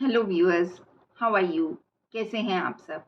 Hello viewers, how are you? कैसे हैं आप सब?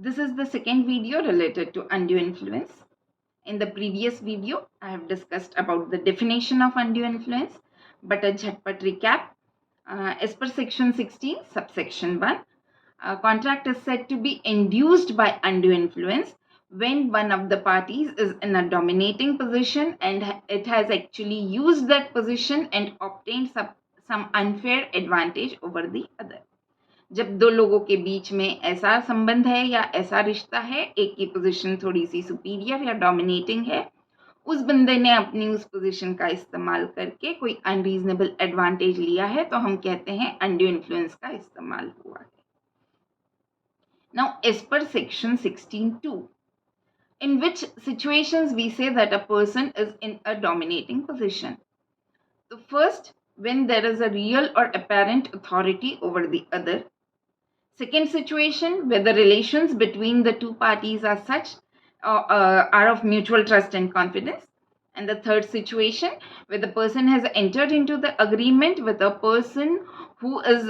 This is the second video related to undue influence. In the previous video, I have discussed about the definition of undue influence, but a jhatpat recap. As per section 16, subsection 1, a contract is said to be induced by undue influence when one of the parties is in a dominating position and it has actually used that position and obtained some unfair advantage over the other. जब दो लोगों के बीच में ऐसा संबंध है या ऐसा रिश्ता है, एक की पोजीशन थोड़ी सी सुपीरियर या डोमिनेटिंग है, उस बंदे ने अपनी उस पोजीशन का इस्तेमाल करके कोई अनरीजनेबल एडवांटेज लिया है, तो हम कहते हैं अनड्यू इन्फ्लुएंस का इस्तेमाल हुआ है. Now as per section 16(2), in which situations we say that a person is in a dominating position. So first, when there is a real or apparent authority over the other. Second situation, where the relations between the two parties are such are of mutual trust and confidence. And the third situation, where the person has entered into the agreement with a person who is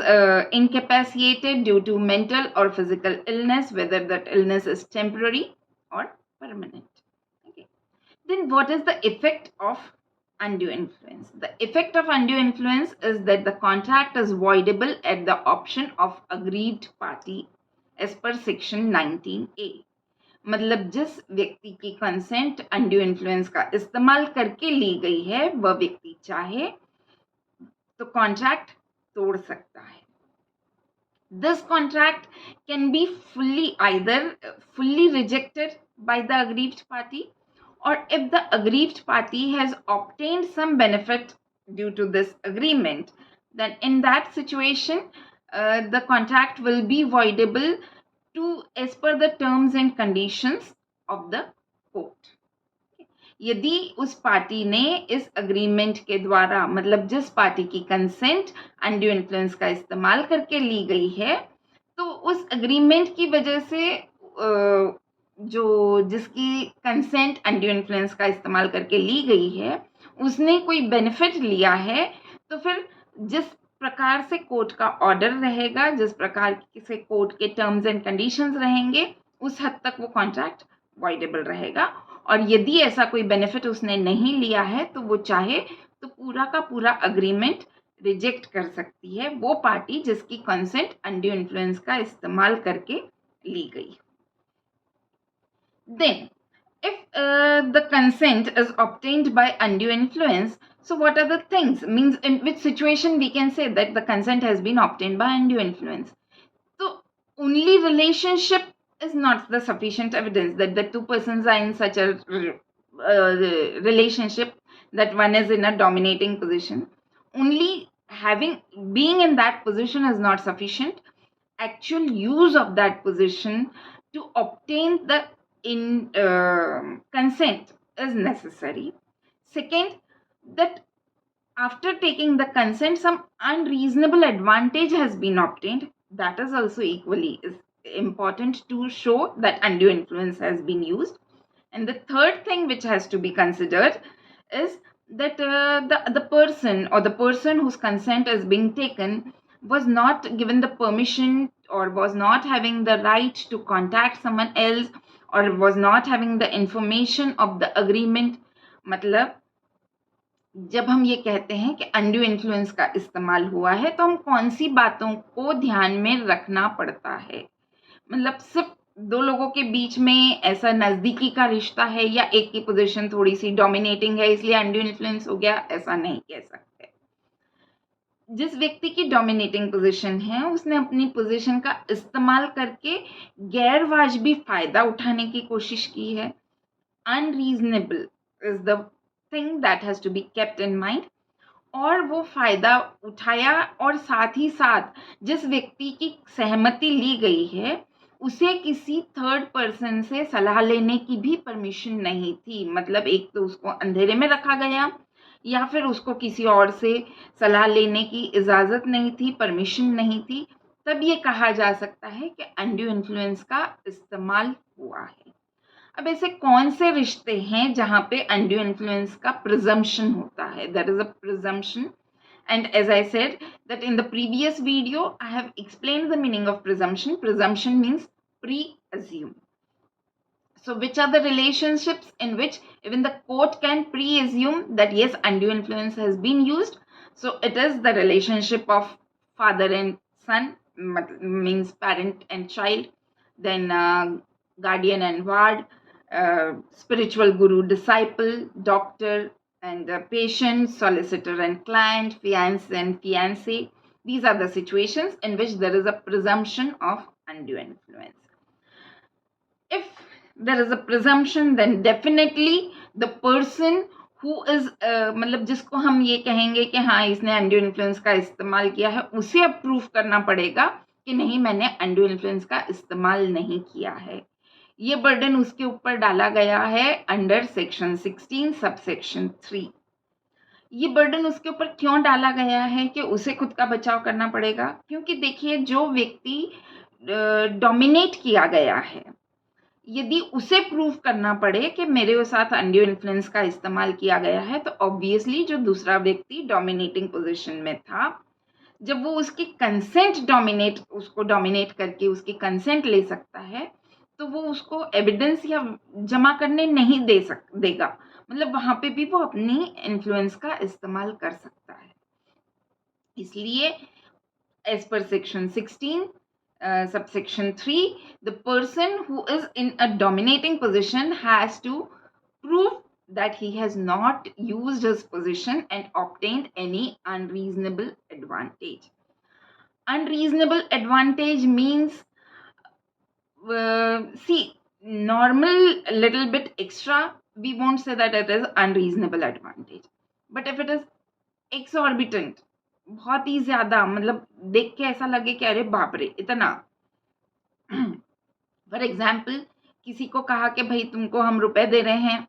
incapacitated due to mental or physical illness, whether that illness is temporary or permanent. Okay. Then what is the effect of undue influence? The effect of undue influence is that the contract is voidable at the option of aggrieved party as per section 19A. मतलब जिस व्यक्ति की consent undue influence का इस्तेमाल करके ली गई है, वह व्यक्ति चाहे तो कॉन्ट्रैक्ट तोड़ सकता है. This contract can be either fully rejected by the aggrieved party, or if the aggrieved party has obtained some benefit due to this agreement, then in that situation the contract will be voidable as per the terms and conditions of the court. यदि उस party ने इस agreement के द्वारा, मतलब जिस party की consent undue influence का इस्तेमाल करके ली गई है, तो उस अग्रीमेंट की वजह से जो जिसकी कंसेंट अनड्यू इन्फ्लुएंस का इस्तेमाल करके ली गई है, उसने कोई बेनिफिट लिया है, तो फिर जिस प्रकार से कोर्ट का ऑर्डर रहेगा, जिस प्रकार से कोर्ट के टर्म्स एंड कंडीशंस रहेंगे, उस हद तक वो कॉन्ट्रैक्ट वॉइडेबल रहेगा. और यदि ऐसा कोई बेनिफिट उसने नहीं लिया है, तो वो चाहे तो पूरा का पूरा अग्रीमेंट रिजेक्ट कर सकती है वो पार्टी जिसकी कंसेंट अनड्यू इन्फ्लुएंस का इस्तेमाल करके ली गई. Then, if the consent is obtained by undue influence, so what are the things? Means in which situation we can say that the consent has been obtained by undue influence? So, only relationship is not the sufficient evidence that the two persons are in such a relationship that one is in a dominating position. Only being in that position is not sufficient. Actual use of that position to obtain the consent is necessary. Second, that after taking the consent, some unreasonable advantage has been obtained. That is also equally important to show that undue influence has been used. And the third thing which has to be considered is that the person or the person whose consent is being taken was not given the permission or was not having the right to contact someone else or was not having the information of the agreement. मतलब जब हम ये कहते हैं कि undue influence का इस्तेमाल हुआ है, तो हम कौन सी बातों को ध्यान में रखना पड़ता है. मतलब सिर्फ दो लोगों के बीच में ऐसा नजदीकी का रिश्ता है या एक की पोजीशन थोड़ी सी डोमिनेटिंग है इसलिए अनड्यू इन्फ्लुएंस हो गया, ऐसा नहीं कह सकते. जिस व्यक्ति की डोमिनेटिंग पोजीशन है, उसने अपनी पोजीशन का इस्तेमाल करके गैर वाजबी फायदा उठाने की कोशिश की है. Unreasonable is the thing that has to be kept in mind. और वो फायदा उठाया और साथ ही साथ जिस व्यक्ति की सहमति ली गई है, उसे किसी थर्ड पर्सन से सलाह लेने की भी परमिशन नहीं थी. मतलब एक तो उसको अंधेरे में रखा गया या फिर उसको किसी और से सलाह लेने की इजाज़त नहीं थी, परमिशन नहीं थी. तब ये कहा जा सकता है कि अनड्यू इन्फ्लुएंस का इस्तेमाल हुआ है. अब ऐसे कौन से रिश्ते हैं जहाँ पे अनड्यू इन्फ्लुएंस का प्रिजम्पशन होता है? That is a presumption And as I said that in the previous video, I have explained the meaning of presumption. Presumption means pre-assume. So which are the relationships in which even the court can pre-assume that yes, undue influence has been used? So it is the relationship of father and son, means parent and child, then guardian and ward, spiritual guru disciple, doctor and patient, solicitor and client, fiancé and fiancée. These are the situations in which there is a presumption of undue influence. If there is a presumption, then definitely the person who is मतलब जिसको हम ये कहेंगे कि हाँ इसने undue influence का इस्तेमाल किया है, उसे अब प्रूफ करना पड़ेगा कि नहीं, मैंने undue influence का इस्तेमाल नहीं किया है. ये बर्डन उसके ऊपर डाला गया है अंडर सेक्शन 16 सबसेक्शन 3. ये बर्डन उसके ऊपर क्यों डाला गया है कि उसे खुद का बचाव करना पड़ेगा? क्योंकि देखिए, जो व्यक्ति डोमिनेट किया गया है, यदि उसे प्रूफ करना पड़े कि मेरे साथ अनड्यू इन्फ्लुएंस का इस्तेमाल किया गया है, तो ऑब्वियसली जो दूसरा व्यक्ति डोमिनेटिंग पोजीशन में था, जब वो उसकी कंसेंट उसको डोमिनेट करके उसकी कंसेंट ले सकता है, तो वो उसको एविडेंस या जमा करने नहीं देगा. मतलब वहां पे भी वो अपनी इन्फ्लुएंस का इस्तेमाल कर सकता है. इसलिए as per section 16 subsection 3, the person who is in a dominating position has to prove that he has not used his position and obtained any unreasonable advantage. Unreasonable advantage means, normal little bit extra, we won't say that it is unreasonable advantage. But if it is exorbitant, बहुत ही ज्यादा, मतलब देख के ऐसा लगे कि अरे बाप रे इतना. फॉर एग्जाम्पल, किसी को कहा कि भाई तुमको हम रुपए दे रहे हैं,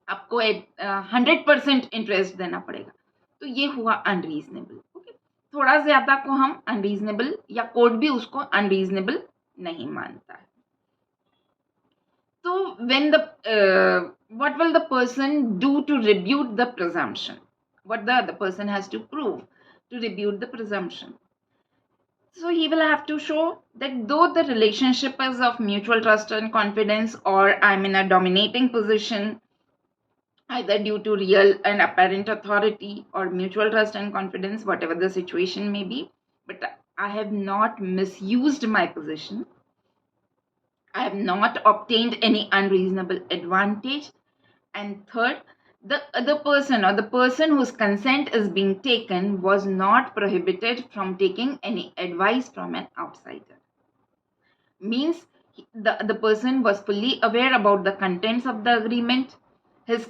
आपको 100% इंटरेस्ट देना पड़ेगा, तो ये हुआ अनरीजनेबल. ओके, थोड़ा ज्यादा को हम अनरीजनेबल, या कोर्ट भी उसको अनरीजनेबल नहीं मानता है. तो when what will the person do to rebut the presumption? What the other person has to prove to rebut the presumption? So he will have to show that though the relationship is of mutual trust and confidence, or I'm in a dominating position, either due to real and apparent authority or mutual trust and confidence, whatever the situation may be, but I have not misused my position. I have not obtained any unreasonable advantage. And third, the other person or the person whose consent is being taken was not prohibited from taking any advice from an outsider. Means the person was fully aware about the contents of the agreement. His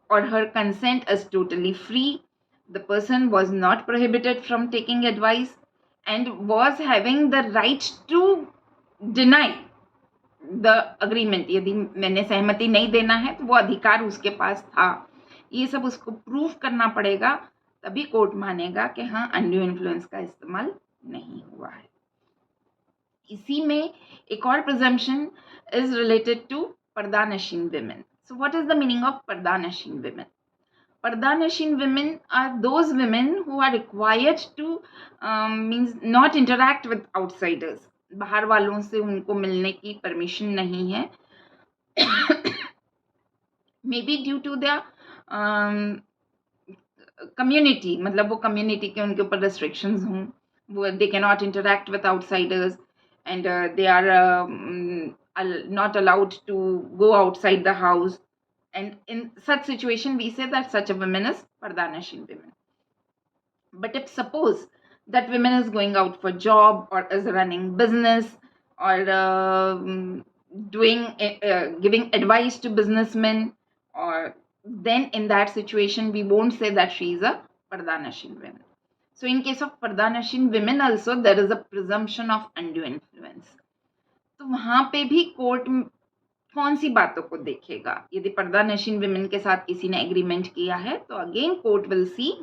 or her consent is totally free. The person was not prohibited from taking advice and was having the right to deny the agreement. यदि मैंने सहमति नहीं देना है तो वो अधिकार उसके पास था. ये सब उसको प्रूव करना पड़ेगा, तभी कोर्ट मानेगा कि हाँ अनड्यू इन्फ्लुएंस का इस्तेमाल नहीं हुआ है. इसी में एक और प्रिजम्पशन इज रिलेटेड टू पर्दानशीन women. So what is the meaning of पर्दानशीन विमेन? पर्दानशीन women are those women who are required to means not interact with outsiders. बाहर वालों से उनको मिलने की परमिशन नहीं है. May be due to the community, मतलब वो कम्युनिटी के उनके ऊपर रेस्ट्रिक्शंस हों, वो they can not interact with outsiders and they are not allowed to go outside the house, and in such situation we say that such a woman is pardanashin women. But if suppose that woman is going out for job or is running business or giving advice to businessmen, or then in that situation we won't say that she is a pardanashin woman. So in case of pardanashin women also there is a presumption of undue influence. तो वहां पे भी court कौन सी बातों को देखेगा? यदि पर्दानशीन women के साथ किसी ने एग्रीमेंट किया है तो again court will see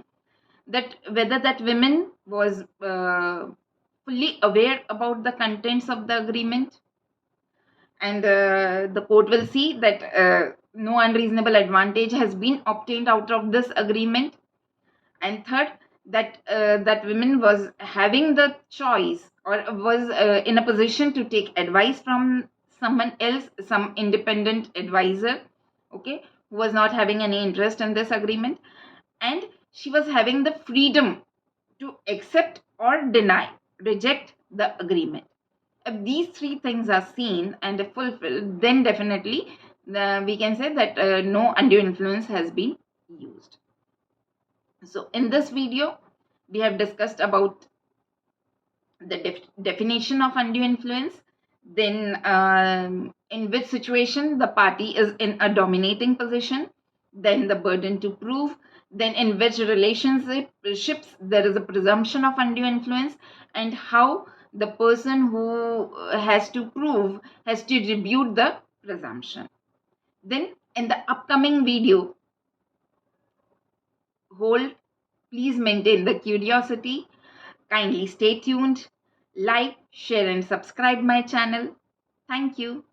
that whether that woman was fully aware about the contents of the agreement, and the court will see that no unreasonable advantage has been obtained out of this agreement. And third, that that woman was having the choice or was in a position to take advice from someone else, some independent advisor, okay, who was not having any interest in this agreement, and she was having the freedom to accept or deny, reject the agreement. If these three things are seen and fulfilled, then definitely we can say that no undue influence has been used. So in this video, we have discussed about the definition of undue influence, then in which situation the party is in a dominating position, then the burden to prove, then in which relationships there is a presumption of undue influence, and how the person who has to prove has to rebut the presumption. Then in the upcoming video, please maintain the curiosity. Kindly stay tuned, like, share and subscribe my channel. Thank you.